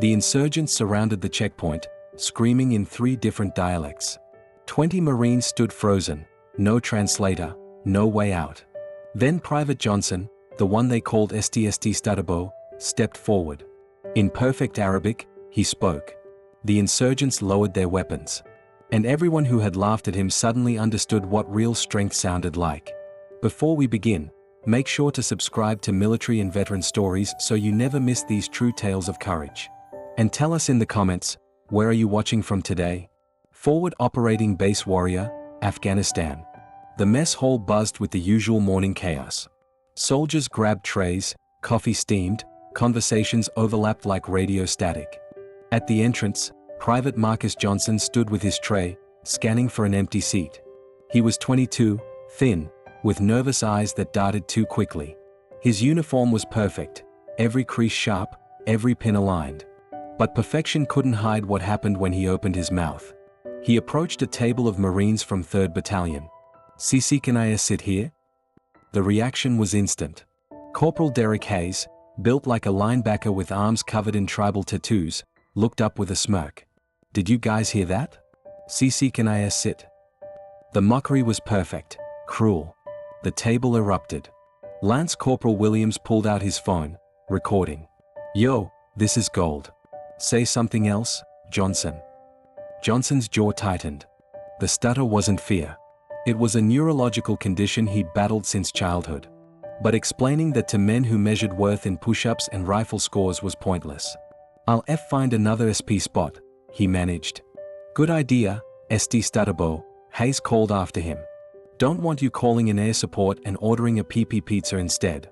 The insurgents surrounded the checkpoint, screaming in 3 different dialects. 20 Marines stood frozen, no translator, no way out. Then Private Johnson, the one they called St-st-stutterboy, stepped forward. In perfect Arabic, he spoke. The insurgents lowered their weapons. And everyone who had laughed at him suddenly understood what real strength sounded like. Before we begin, make sure to subscribe to Military and Veteran Stories so you never miss these true tales of courage. And tell us in the comments, where are you watching from today? Forward Operating Base Warrior, Afghanistan. The mess hall buzzed with the usual morning chaos. Soldiers grabbed trays, coffee steamed, conversations overlapped like radio static. At the entrance, Private Marcus Johnson stood with his tray, scanning for an empty seat. He was 22, thin, with nervous eyes that darted too quickly. His uniform was perfect, every crease sharp, every pin aligned. But perfection couldn't hide what happened when he opened his mouth. He approached a table of Marines from 3rd Battalion. "CC, can I sit here?" The reaction was instant. Corporal Derek Hayes, built like a linebacker with arms covered in tribal tattoos, looked up with a smirk. "Did you guys hear that? CC, can I sit?" The mockery was perfect, cruel. The table erupted. Lance Corporal Williams pulled out his phone, recording. "Yo, this is gold. Say something else, Johnson." Johnson's jaw tightened. The stutter wasn't fear. It was a neurological condition he'd battled since childhood. But explaining that to men who measured worth in push-ups and rifle scores was pointless. "I'll find another SP spot," he managed. "Good idea, St-st-stutterboy," Hayes called after him. "Don't want you calling in air support and ordering a PP pizza instead."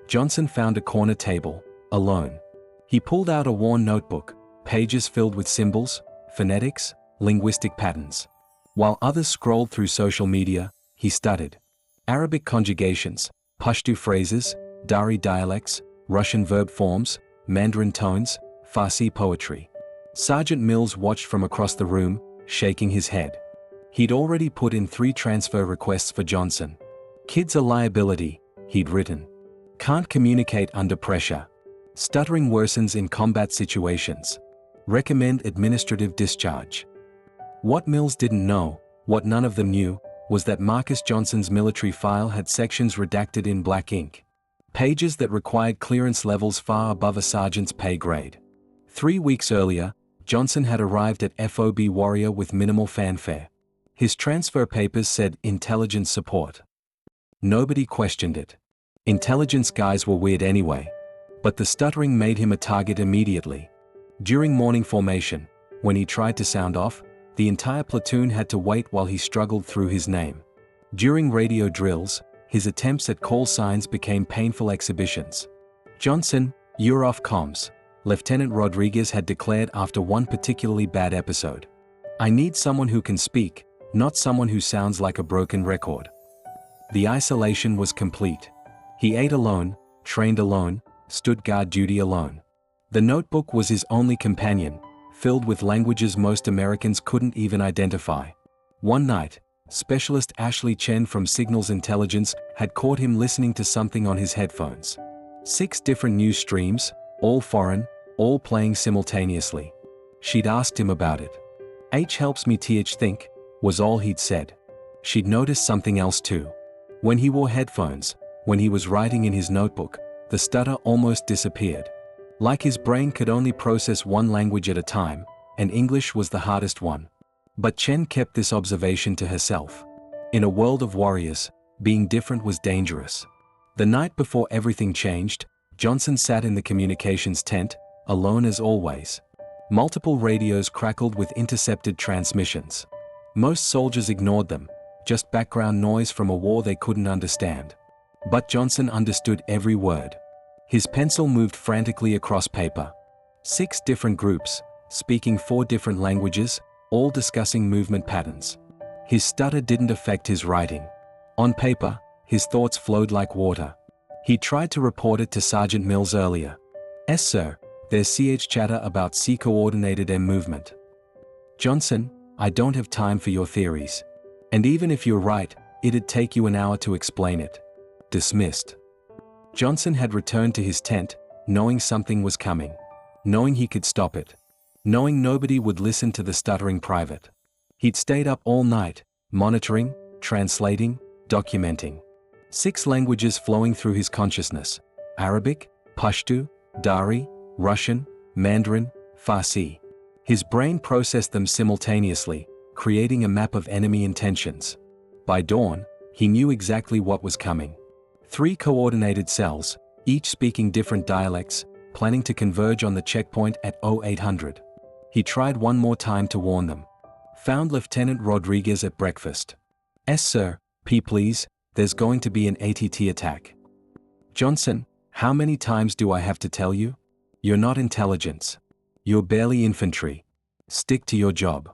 Johnson found a corner table, alone. He pulled out a worn notebook, pages filled with symbols, phonetics, linguistic patterns. While others scrolled through social media, he studied. Arabic conjugations, Pashto phrases, Dari dialects, Russian verb forms, Mandarin tones, Farsi poetry. Sergeant Mills watched from across the room, shaking his head. He'd already put in 3 transfer requests for Johnson. "Kids are liability," he'd written. "Can't communicate under pressure. Stuttering worsens in combat situations. Recommend administrative discharge." What Mills didn't know, what none of them knew, was that Marcus Johnson's military file had sections redacted in black ink. Pages that required clearance levels far above a sergeant's pay grade. 3 weeks earlier, Johnson had arrived at FOB Warrior with minimal fanfare. His transfer papers said intelligence support. Nobody questioned it. Intelligence guys were weird anyway. But the stuttering made him a target immediately. During morning formation, when he tried to sound off, the entire platoon had to wait while he struggled through his name. During radio drills, his attempts at call signs became painful exhibitions. "Johnson, you're off comms," Lieutenant Rodriguez had declared after one particularly bad episode. "I need someone who can speak, not someone who sounds like a broken record." The isolation was complete. He ate alone, trained alone, stood guard duty alone. The notebook was his only companion, filled with languages most Americans couldn't even identify. One night, Specialist Ashley Chen from Signals Intelligence had caught him listening to something on his headphones. 6 different news streams, all foreign, all playing simultaneously. She'd asked him about it. "H helps me think," was all he'd said. She'd noticed something else too. When he wore headphones, when he was writing in his notebook, the stutter almost disappeared. Like his brain could only process one language at a time, and English was the hardest one. But Chen kept this observation to herself. In a world of warriors, being different was dangerous. The night before everything changed, Johnson sat in the communications tent, alone as always. Multiple radios crackled with intercepted transmissions. Most soldiers ignored them, just background noise from a war they couldn't understand. But Johnson understood every word. His pencil moved frantically across paper. 6 different groups, speaking 4 different languages, all discussing movement patterns. His stutter didn't affect his writing. On paper, his thoughts flowed like water. He tried to report it to Sergeant Mills earlier. "Yes, sir, there's CH chatter about C-coordinated M movement." "Johnson, I don't have time for your theories. And even if you're right, it'd take you an hour to explain it." Dismissed. Johnson had returned to his tent, knowing something was coming. knowing he could stop it. Knowing nobody would listen to the stuttering private. He'd stayed up all night, monitoring, translating, documenting. 6 languages flowing through his consciousness: Arabic, Pashto, Dari, Russian, Mandarin, Farsi. His brain processed them simultaneously, creating a map of enemy intentions. By dawn, he knew exactly what was coming. 3 coordinated cells, each speaking different dialects, planning to converge on the checkpoint at 0800. He tried one more time to warn them. Found Lieutenant Rodriguez at breakfast. "Yes, sir, please, there's going to be an ATT attack." "Johnson, how many times do I have to tell you? You're not intelligence. You're barely infantry. Stick to your job."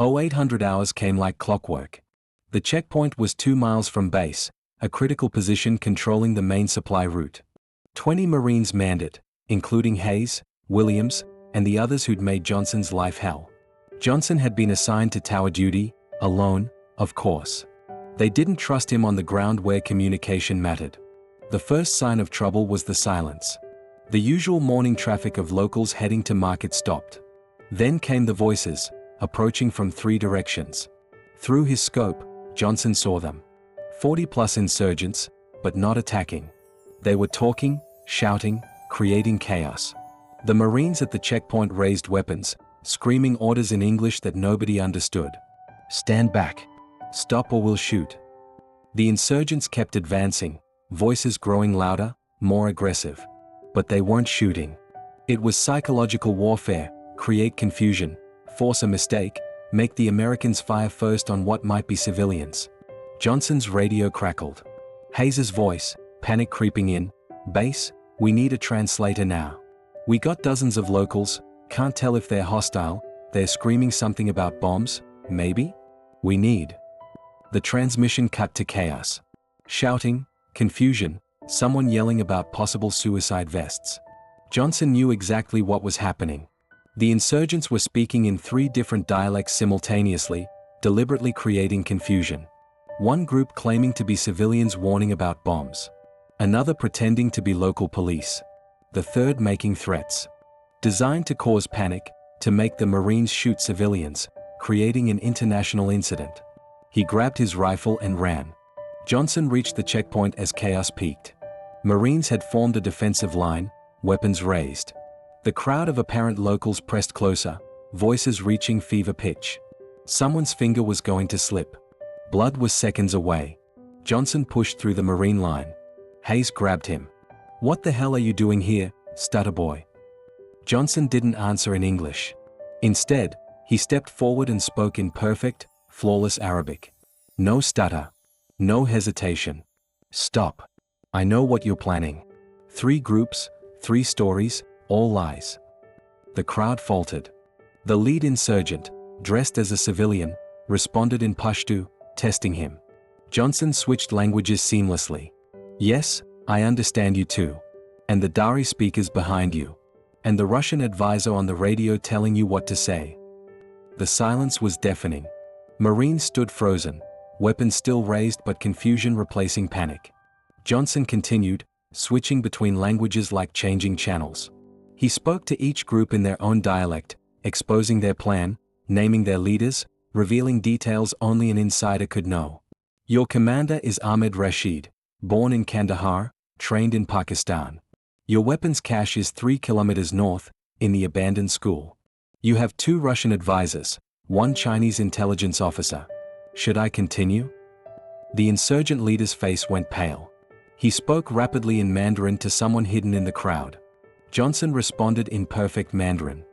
0800 hours came like clockwork. The checkpoint was 2 miles from base, a critical position controlling the main supply route. 20 Marines manned it, including Hayes, Williams, and the others who'd made Johnson's life hell. Johnson had been assigned to tower duty, alone, of course. They didn't trust him on the ground where communication mattered. The first sign of trouble was the silence. The usual morning traffic of locals heading to market stopped. Then came the voices, approaching from 3 directions. Through his scope, Johnson saw them. 40+ insurgents, but not attacking. They were talking, shouting, creating chaos. The Marines at the checkpoint raised weapons, screaming orders in English that nobody understood. "Stand back. Stop or we'll shoot." The insurgents kept advancing, voices growing louder, more aggressive. But they weren't shooting. It was psychological warfare: create confusion, force a mistake, make the Americans fire first on what might be civilians. Johnson's radio crackled. Hayes's voice, panic creeping in: "Base, we need a translator now. We got dozens of locals, can't tell if they're hostile, they're screaming something about bombs, maybe? We need." The transmission cut to chaos. Shouting, confusion, someone yelling about possible suicide vests. Johnson knew exactly what was happening. The insurgents were speaking in 3 different dialects simultaneously, deliberately creating confusion. One group claiming to be civilians warning about bombs. Another pretending to be local police. The third making threats. Designed to cause panic, to make the Marines shoot civilians, creating an international incident. He grabbed his rifle and ran. Johnson reached the checkpoint as chaos peaked. Marines had formed a defensive line, weapons raised. The crowd of apparent locals pressed closer, voices reaching fever pitch. Someone's finger was going to slip. Blood was seconds away. Johnson pushed through the Marine line. Hayes grabbed him. "What the hell are you doing here, Stutterboy?" Johnson didn't answer in English. Instead, he stepped forward and spoke in perfect, flawless Arabic. "No stutter. No hesitation. Stop. I know what you're planning. 3 groups, 3 stories, all lies." The crowd faltered. The lead insurgent, dressed as a civilian, responded in Pashto, testing him. Johnson switched languages seamlessly. "Yes, I understand you too. And the Dari speakers behind you. And the Russian advisor on the radio telling you what to say." The silence was deafening. Marines stood frozen, weapons still raised but confusion replacing panic. Johnson continued, switching between languages like changing channels. He spoke to each group in their own dialect, exposing their plan, naming their leaders, revealing details only an insider could know. "Your commander is Ahmed Rashid, born in Kandahar, trained in Pakistan. Your weapons cache is 3 kilometers north, in the abandoned school. You have 2 Russian advisors, 1 Chinese intelligence officer. Should I continue?" The insurgent leader's face went pale. He spoke rapidly in Mandarin to someone hidden in the crowd. Johnson responded in perfect Mandarin.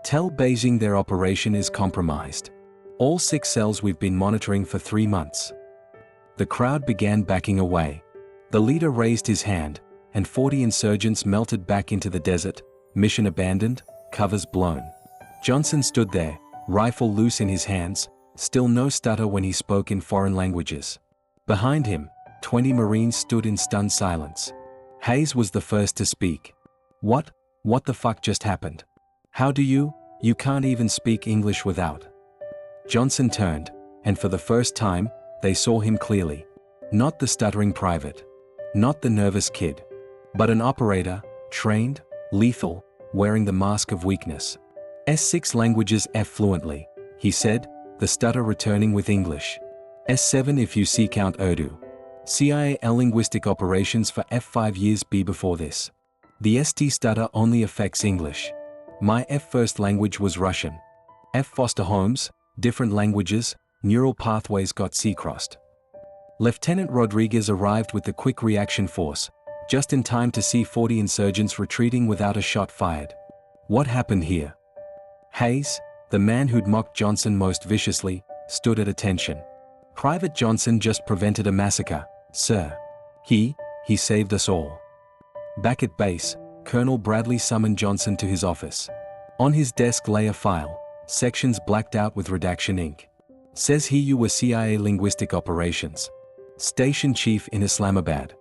"Tell Beijing their operation is compromised. All 6 cells we've been monitoring for 3 months." The crowd began backing away. The leader raised his hand, and 40 insurgents melted back into the desert, mission abandoned, covers blown. Johnson stood there, rifle loose in his hands, still no stutter when he spoke in foreign languages. Behind him, 20 Marines stood in stunned silence. Hayes was the first to speak. What the fuck just happened? How do you can't even speak English without." Johnson turned, and for the first time, they saw him clearly. Not the stuttering private. Not the nervous kid. But an operator, trained, lethal, wearing the mask of weakness. S6 languages F fluently, he said, the stutter returning with English. S7 if you see count Urdu. CIA linguistic operations for F5 years B before this. The ST stutter only affects English. My F first language was Russian. F foster homes, different languages, neural pathways got C-crossed. Lieutenant Rodriguez arrived with the quick reaction force, just in time to see 40 insurgents retreating without a shot fired. What happened here? Hayes, the man who'd mocked Johnson most viciously, stood at attention. Private Johnson just prevented a massacre, sir. He saved us all. Back at base, Colonel Bradley summoned Johnson to his office. On his desk lay a file, sections blacked out with redaction ink. Says he you were CIA linguistic operations. Station chief in Islamabad.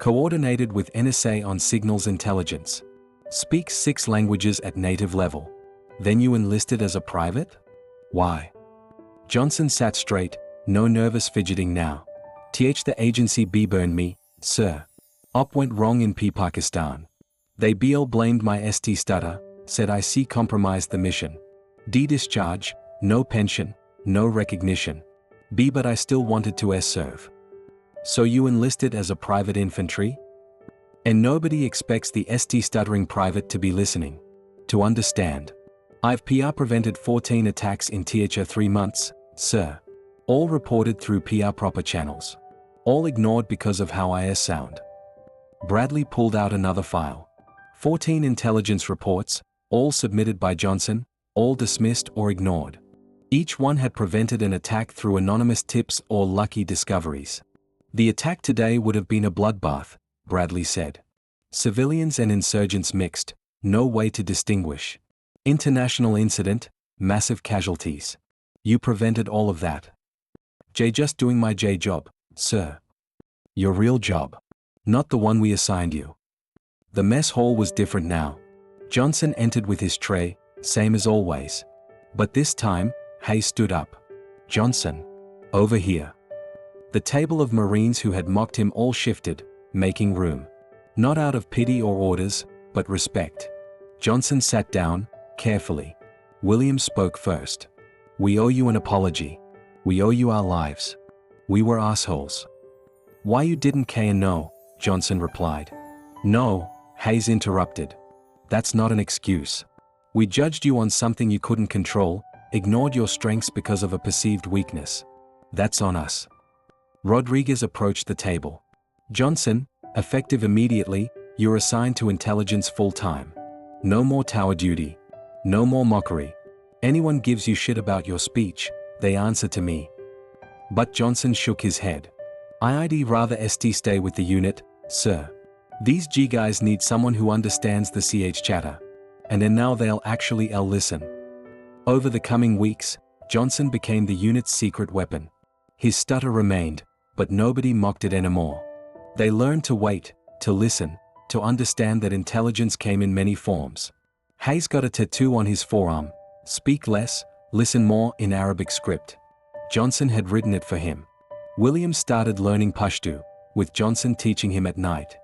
Coordinated with NSA on signals intelligence. Speaks 6 languages at native level. Then you enlisted as a private? Why? Johnson sat straight, no nervous fidgeting now. The agency B burned me, sir. Op went wrong in Pakistan. They BL blamed my ST stutter, said I C compromised the mission. D discharge, no pension, no recognition. B but I still wanted to S serve. So you enlisted as a private infantry? And nobody expects the ST stuttering private to be listening. To understand. I've PR prevented 14 attacks in 3 months, sir. All reported through PR proper channels. All ignored because of how I sound. Bradley pulled out another file. 14 intelligence reports, all submitted by Johnson, all dismissed or ignored. Each one had prevented an attack through anonymous tips or lucky discoveries. The attack today would have been a bloodbath, Bradley said. Civilians and insurgents mixed, no way to distinguish. International incident, massive casualties. You prevented all of that. Just doing my job, sir. Your real job. Not the one we assigned you. The mess hall was different now. Johnson entered with his tray, same as always. But this time, Hayes stood up. Johnson. Over here. The table of Marines who had mocked him all shifted, making room. Not out of pity or orders, but respect. Johnson sat down, carefully. Williams spoke first. We owe you an apology. We owe you our lives. We were assholes. Why you didn't know, Johnson replied. No, Hayes interrupted. That's not an excuse. We judged you on something you couldn't control, ignored your strengths because of a perceived weakness. That's on us. Rodriguez approached the table. Johnson, effective immediately, you're assigned to intelligence full-time. No more tower duty. No more mockery. Anyone gives you shit about your speech, they answer to me. But Johnson shook his head. I'd rather stay with the unit, sir. These G guys need someone who understands the CH chatter. And then now they'll actually listen. Over the coming weeks, Johnson became the unit's secret weapon. His stutter remained, but nobody mocked it anymore. They learned to wait, to listen, to understand that intelligence came in many forms. Hayes got a tattoo on his forearm, speak less, listen more in Arabic script. Johnson had written it for him. William started learning Pashto, with Johnson teaching him at night.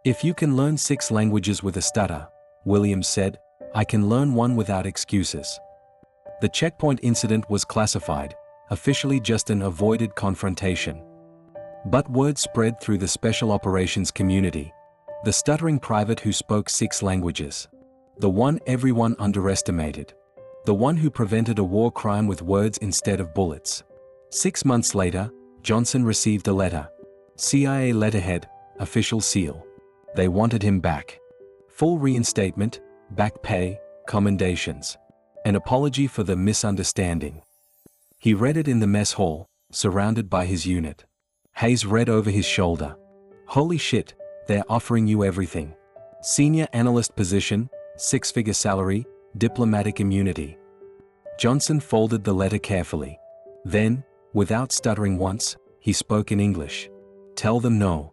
If you can learn 6 languages with a stutter, Williams said, I can learn one without excuses. The checkpoint incident was classified, officially just an avoided confrontation. But word spread through the special operations community. The stuttering private who spoke 6 languages. The one everyone underestimated. The one who prevented a war crime with words instead of bullets. 6 months later, Johnson received a letter. CIA letterhead, official seal. They wanted him back. Full reinstatement, back pay, commendations. An apology for the misunderstanding. He read it in the mess hall, surrounded by his unit. Hayes read over his shoulder. Holy shit, they're offering you everything. Senior analyst position, 6-figure salary, diplomatic immunity. Johnson folded the letter carefully. Then, without stuttering once, he spoke in English. Tell them no.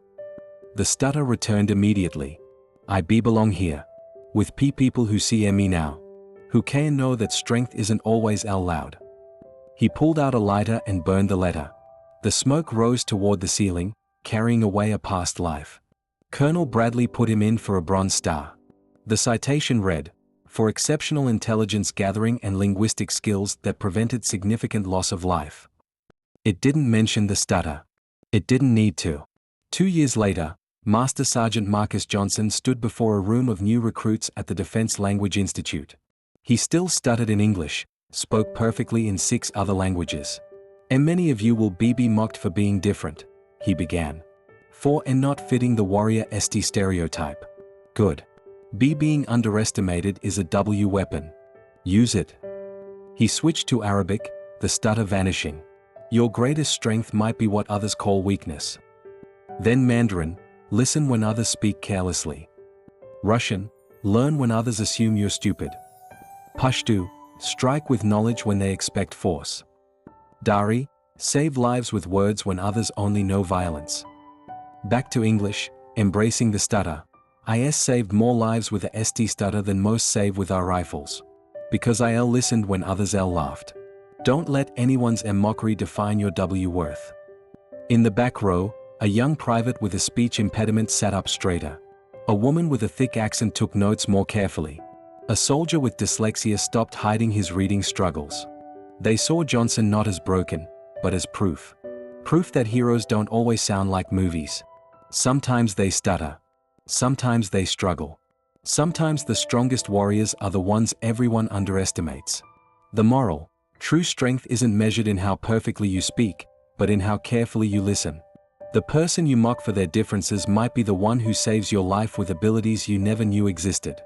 The stutter returned immediately. I belong here. With people who see me now. Who can know that strength isn't always loud. He pulled out a lighter and burned the letter. The smoke rose toward the ceiling, carrying away a past life. Colonel Bradley put him in for a Bronze Star. The citation read, for exceptional intelligence gathering and linguistic skills that prevented significant loss of life. It didn't mention the stutter. It didn't need to. 2 years later, Master Sergeant Marcus Johnson stood before a room of new recruits at the Defense Language Institute. He still stuttered in English, spoke perfectly in 6 other languages. And many of you will be mocked for being different, he began. For and not fitting the warrior ST stereotype. Good. Being underestimated is a W weapon. Use it. He switched to Arabic, the stutter vanishing. Your greatest strength might be what others call weakness. Then Mandarin, listen when others speak carelessly. Russian, learn when others assume you're stupid. Pashto, strike with knowledge when they expect force. Dari, save lives with words when others only know violence. Back to English, embracing the stutter. IS saved more lives with a ST stutter than most save with our rifles. Because IL listened when others L laughed. Don't let anyone's mockery define your W worth. In the back row, a young private with a speech impediment sat up straighter. A woman with a thick accent took notes more carefully. A soldier with dyslexia stopped hiding his reading struggles. They saw Johnson not as broken, but as proof. Proof that heroes don't always sound like movies. Sometimes they stutter. Sometimes they struggle. Sometimes the strongest warriors are the ones everyone underestimates. The moral, true strength isn't measured in how perfectly you speak, but in how carefully you listen. The person you mock for their differences might be the one who saves your life with abilities you never knew existed.